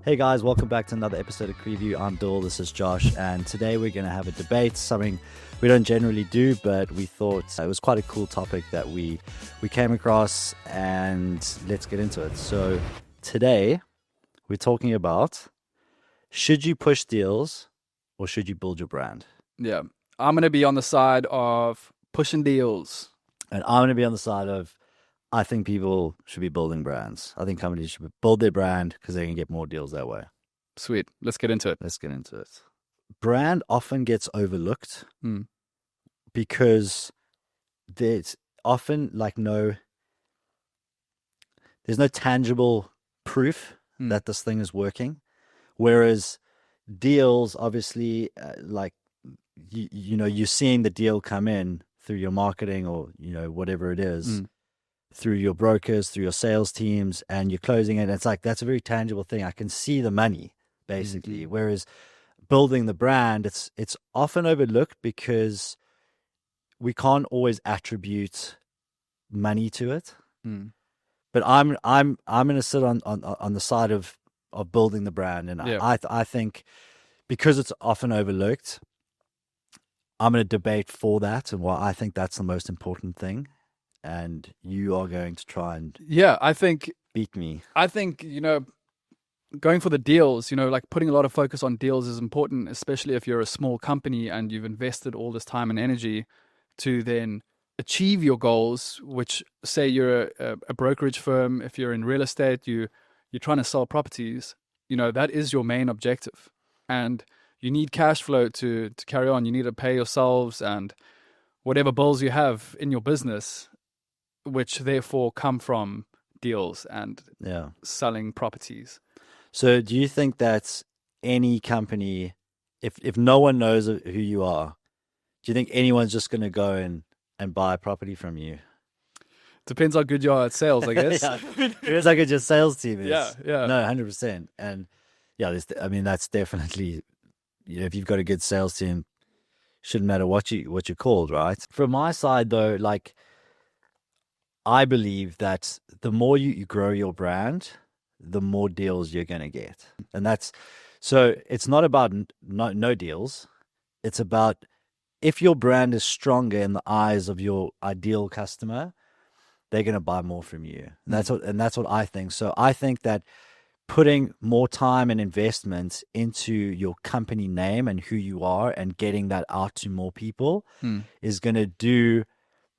Hey guys, welcome back to another episode of CREview. I'm Bill, this is Josh, and today we're going to have a debate, something we don't generally do, but we thought it was quite a cool topic that we came across, and let's get into it. So today we're talking about, should you push deals or should you build your brand? Yeah, I'm going to be on the side of pushing deals. And I'm going to be on the side of, I think people should be building brands. I think companies should build their brand because they can get more deals that way. Sweet. Let's get into it. Let's get into it. Brand often gets overlooked because there's often there's no tangible proof that this thing is working. Whereas deals, obviously, you're seeing the deal come in through your marketing or, whatever it is. Through your brokers, through your sales teams, and you're closing it. It's like, that's a very tangible thing. I can see the money, basically. Whereas building the brand, it's often overlooked because we can't always attribute money to it. But I'm going to sit on the side of building the brand, and I think because it's often overlooked, I'm going to debate for that and why I think that's the most important thing. And you are going to try and beat me. I think, going for the deals, putting a lot of focus on deals is important, especially if you're a small company and you've invested all this time and energy to then achieve your goals, which, say you're a brokerage firm, if you're in real estate, you're trying to sell properties, that is your main objective. And you need cash flow to carry on. You need to pay yourselves and whatever bills you have in your business, which therefore come from deals and selling properties. So do you think that any company, if no one knows who you are, do you think anyone's just going to go and buy a property from you? Depends how good you are at sales, I guess. Depends how good your sales team is. Yeah. No, 100%. And that's definitely, if you've got a good sales team, shouldn't matter what you're called, right? From my side though, I believe that the more you grow your brand, the more deals you're going to get. And so it's not about no deals. It's about, if your brand is stronger in the eyes of your ideal customer, they're going to buy more from you. And that's what I think. So I think that putting more time and investment into your company name and who you are and getting that out to more people is going to do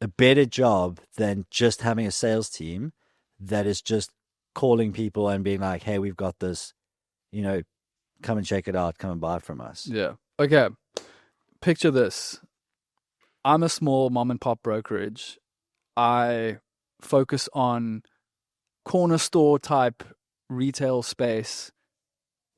a better job than just having a sales team that is just calling people and being like, hey, we've got this, come and check it out, come and buy it from us. Yeah. Okay. Picture this. I'm a small mom and pop brokerage. I focus on corner store type retail space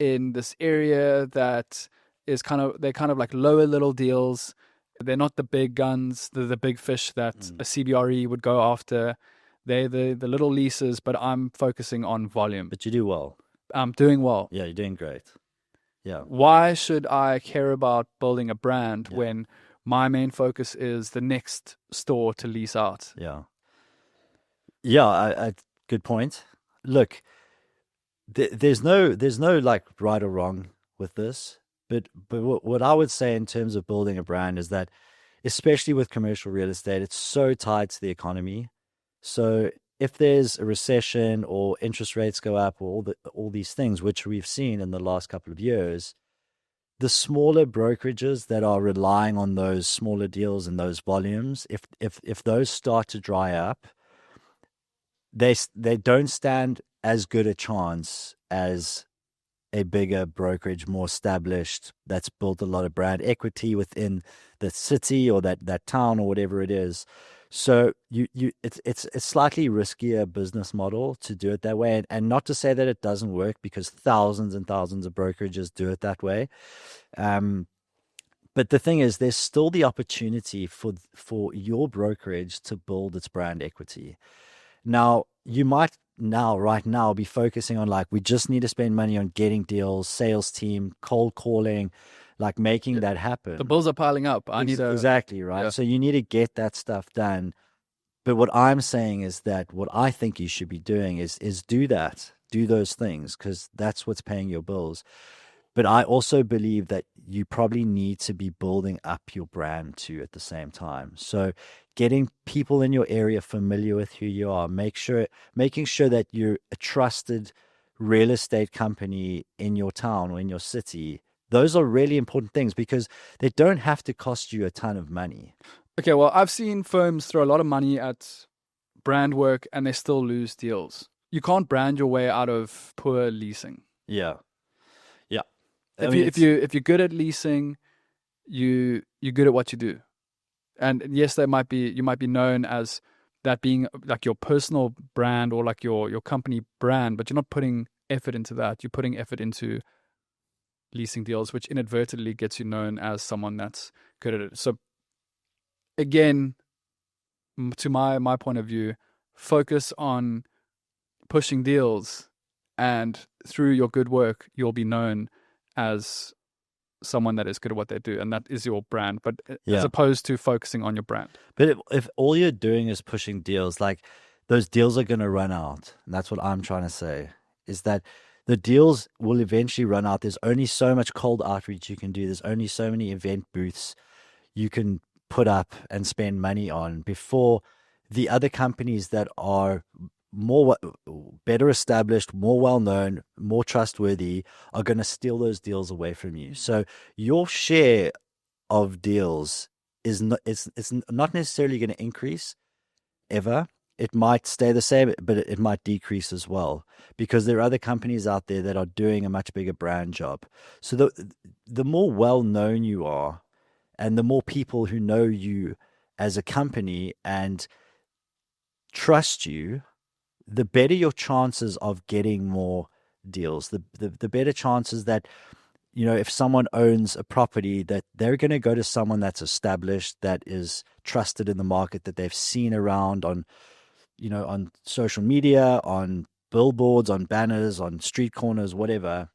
in this area that is they're kind of like lower little deals. They're not the big guns, the big fish that a CRE would go after. They're the little leases, but I'm focusing on volume. But you do well. I'm doing well. Yeah, you're doing great. Yeah. Why should I care about building a brand when my main focus is the next store to lease out? Yeah. Yeah, good point. Look, there's no right or wrong with this. But what I would say in terms of building a brand is that, especially with commercial real estate, it's so tied to the economy. So if there's a recession or interest rates go up or all these things, which we've seen in the last couple of years, the smaller brokerages that are relying on those smaller deals and those volumes, if those start to dry up, they don't stand as good a chance as a bigger brokerage, more established, that's built a lot of brand equity within the city or that town or whatever it is. So it's a slightly riskier business model to do it that way, and not to say that it doesn't work, because thousands and thousands of brokerages do it that way. But the thing is, there's still the opportunity for your brokerage to build its brand equity. Now, you might right now be focusing on we just need to spend money on getting deals, sales team, cold calling, making that happen. The bills are piling up. Exactly, right? Yeah. So you need to get that stuff done. But what I'm saying is that what I think you should be doing is do that. do those things because that's what's paying your bills. But I also believe that you probably need to be building up your brand too at the same time. So getting people in your area familiar with who you are, making sure that you're a trusted real estate company in your town or in your city. Those are really important things because they don't have to cost you a ton of money. Okay, well, I've seen firms throw a lot of money at brand work and they still lose deals. You can't brand your way out of poor leasing. Yeah. Yeah. I If mean, you're good at leasing, you're good at what you do. And yes, you might be known as that being like your personal brand or like your company brand, but you're not putting effort into that. You're putting effort into leasing deals, which inadvertently gets you known as someone that's good at it. So again, to my point of view, focus on pushing deals, and through your good work, you'll be known as someone that is good at what they do, and that is your brand. But as yeah. opposed to focusing on your brand. But if all you're doing is pushing deals, like those deals are going to run out. And that's what I'm trying to say is that the deals will eventually run out. There's only so much cold outreach you can do. There's only so many event booths you can put up and spend money on before the other companies that are better established, more well known, more trustworthy are going to steal those deals away from you. So your share of deals is not it's not necessarily going to increase ever. It might stay the same, but it might decrease as well because there are other companies out there that are doing a much bigger brand job. So the more well known you are, and the more people who know you as a company and trust you, the better your chances of getting more deals. The better chances that, if someone owns a property, that they're going to go to someone that's established, that is trusted in the market, that they've seen around on social media, on billboards, on banners, on street corners, whatever.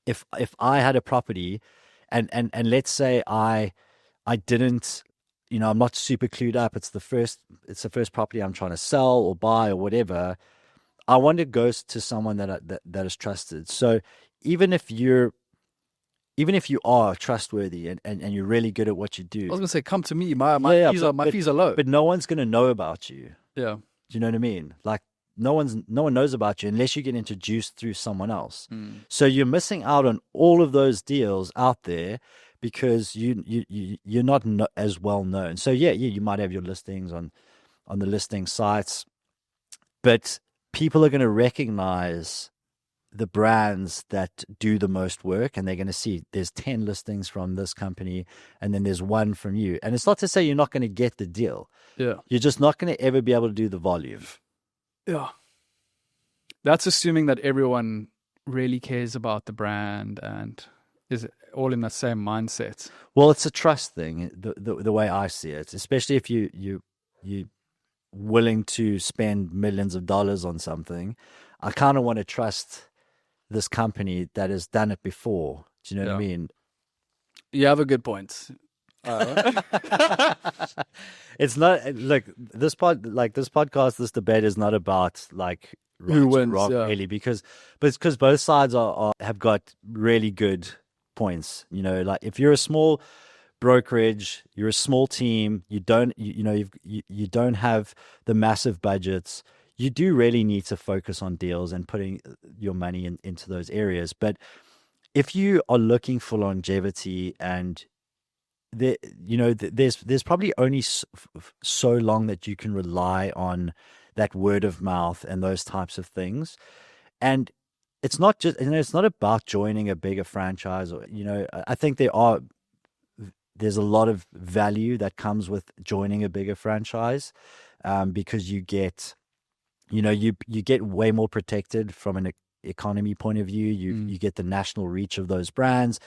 If I had a property and let's say I didn't, I'm not super clued up. It's the first property I'm trying to sell or buy or whatever. I want to go to someone that is trusted. So even if you are trustworthy and you're really good at what you do, I was gonna say, come to me. My fees are low. but no one's gonna know about you. Yeah. Do you know what I mean? Like no one knows about you unless you get introduced through someone else. So you're missing out on all of those deals out there because you're not as well known. So yeah, you might have your listings on the listing sites, but people are going to recognize the brands that do the most work, and they're going to see there's 10 listings from this company and then there's one from you. And it's not to say you're not going to get the deal. Yeah. You're just not going to ever be able to do the volume. Yeah. That's assuming that everyone really cares about the brand and is all in the same mindset. Well, it's a trust thing, the way I see it, especially if you willing to spend millions of dollars on something. I kind of want to trust this company that has done it before. Do you know what I mean? You have a good point. It's not like this podcast, this debate is not about like who wins, wrong, really, because both sides have got really good points. Like if you're a small brokerage, you're a small team, you don't have the massive budgets. You do really need to focus on deals and putting your money into those areas. But if you are looking for longevity and there's probably only so long that you can rely on that word of mouth and those types of things. And it's not just, it's not about joining a bigger franchise or, I think there's a lot of value that comes with joining a bigger franchise, because you get, you get way more protected from an economy point of view. You get the national reach of those brands.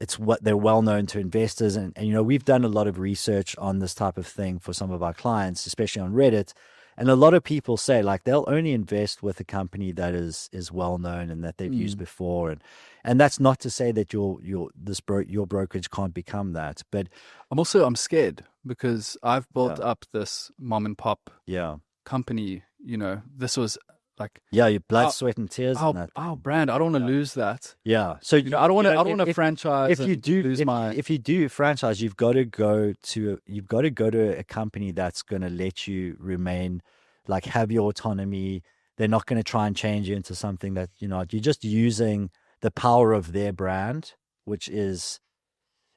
It's what they're well known to investors. And we've done a lot of research on this type of thing for some of our clients, especially on Reddit. And a lot of people say like they'll only invest with a company that is well known and that they've used before. And that's not to say that your brokerage can't become that. But I'm scared because I've built up this mom and pop yeah company. This was like Yeah, your blood, our sweat, and tears and that. our brand. I don't want to lose that. Yeah. So I don't want to. I don't want to if franchise if you and do lose my. if you do franchise, you've got to go to a company that's going to let you remain, like, have your autonomy. They're not going to try and change you into something that you're just using the power of their brand, which is,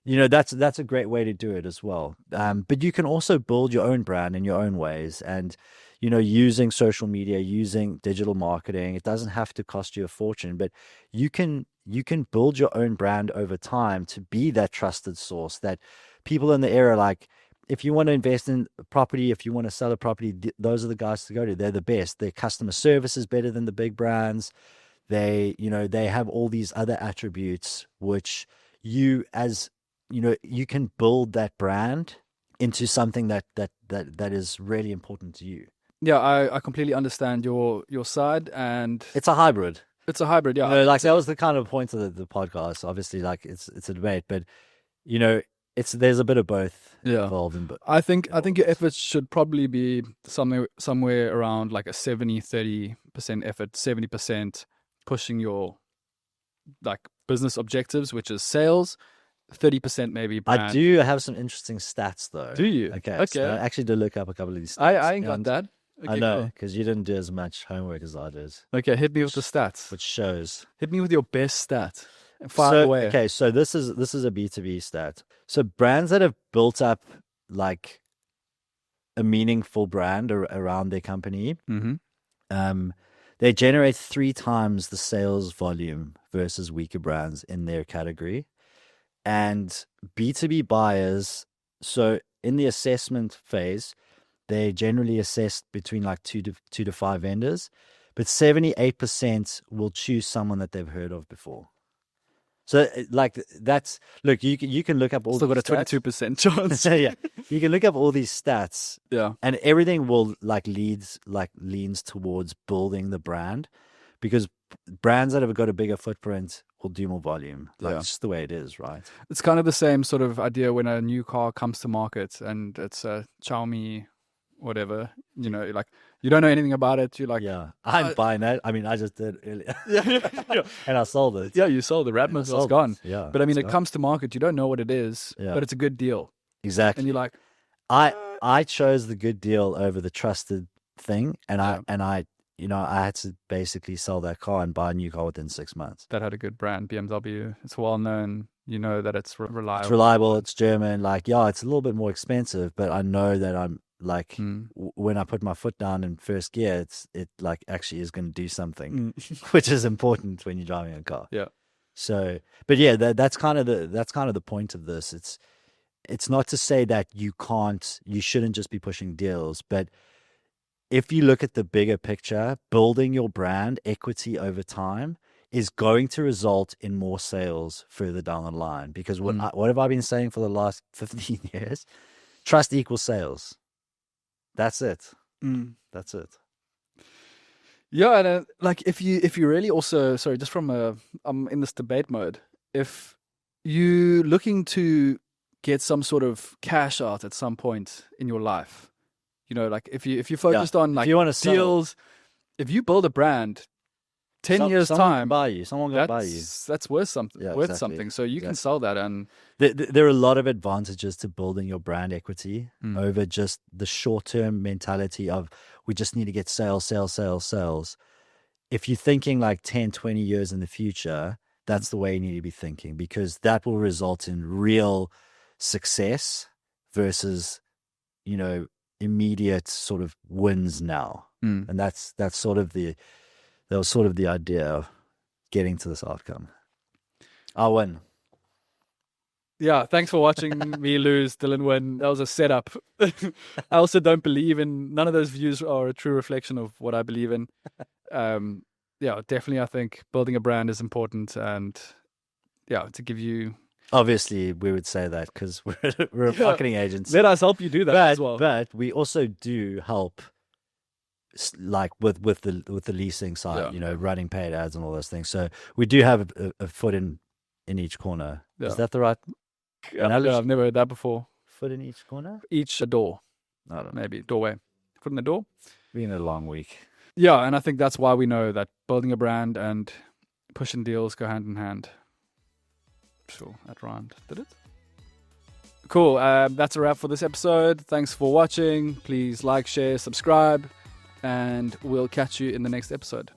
that's a great way to do it as well. But you can also build your own brand in your own ways, and using social media, using digital marketing. It doesn't have to cost you a fortune, but you can build your own brand over time to be that trusted source that people in the area, like, if you want to invest in property, if you want to sell a property, those are the guys to go to. They're the best. Their customer service is better than the big brands. They have all these other attributes which you can build that brand into something that is really important to you. Yeah, I completely understand your side, and It's a hybrid. it's a hybrid. Yeah, Like, that was the kind of point of the podcast. Obviously, like, it's a debate, but there's a bit of both yeah. involved in. I think your efforts should probably be somewhere around like a 70-30% effort, 70% pushing your like business objectives, which is sales, 30% maybe I brand. do have some interesting stats though. Do you? Okay. So I actually did look up a couple of these stats. I ain't got that. I Okay, know, cool. because you didn't do as much homework as I did, Okay, hit me with the stats. which shows. Hit me with your best stat. Fire away. Okay, so this is a B2B stat. So brands that have built up, like, a meaningful brand around their company, Mm-hmm. they generate 3 times the sales volume versus weaker brands in their category. And B2B buyers, so in the assessment phase, they generally assess between like two to 5 vendors, but 78% will choose someone that they've heard of before. So, like, look, you can look up all Still got a these stats. 22% chance. Yeah, you can look up all these stats, Yeah. and everything will leans towards building the brand, because brands that have got a bigger footprint will do more volume. Like, Yeah. it's just the way it is, right? It's kind of the same sort of idea when a new car comes to market and it's a Xiaomi, whatever, like you don't know anything about it. You're like, Yeah, I'm buying that. I mean, I just did earlier, yeah, and I sold it. yeah, you sold the Ratmus, it's Sold gone. it. Yeah, But I mean, it's it gone. comes to market, you don't know what it is, Yeah. but it's a good deal. Exactly. And you're like, I chose the good deal over the trusted thing, and Yeah. I had to basically sell that car and buy a new car within 6 months. that had a good brand, BMW. It's well known. You know that it's reliable. It's reliable. It's German. Like, yeah, it's a little bit more expensive, but I know that I'm like, Mm. when I put my foot down in first gear, it like actually is going to do something, Mm. which is important when you're driving a car. Yeah. So, but yeah, that's kind of the point of this. It's not to say that you shouldn't just be pushing deals, but if you look at the bigger picture, building your brand equity over time is going to result in more sales further down the line. Because what have I been saying for the last 15 years? Trust equals sales. That's it. Mm. That's it. Yeah, and like if you really also, sorry, just from I'm in this debate mode. If you looking to get some sort of cash out at some point in your life, like if you focused on like if you want to sell, deals, if you build a brand, 10 years someone time, can buy you. Someone can buy you. that's worth something. Yeah, worth exactly. something. So you can sell that, and There are a lot of advantages to building your brand equity over just the short-term mentality of we just need to get sales. If you're thinking like 10, 20 years in the future, that's the way you need to be thinking, because that will result in real success versus, immediate sort of wins now. And that was sort of the idea of getting to this outcome. I'll win. yeah, thanks for watching me lose, Dylan win. That was a setup. I also don't believe in, none of those views are a true reflection of what I believe in. Yeah, definitely I think building a brand is important, and yeah, to give you... Obviously, we would say that because we're a marketing agency. Let us help you do that as well. But we also do help, like with the leasing side, running paid ads and all those things. So we do have a foot in each corner. Yeah. Is that the right analogy? Yeah, I've never heard that before. Foot in each corner? Each a door. I don't know. Maybe doorway. Foot in the door. Been a long week. Yeah, and I think that's why we know that building a brand and pushing deals go hand in hand. Sure, that rhymed. Did it? Cool. That's a wrap for this episode. Thanks for watching. Please like, share, subscribe, and we'll catch you in the next episode.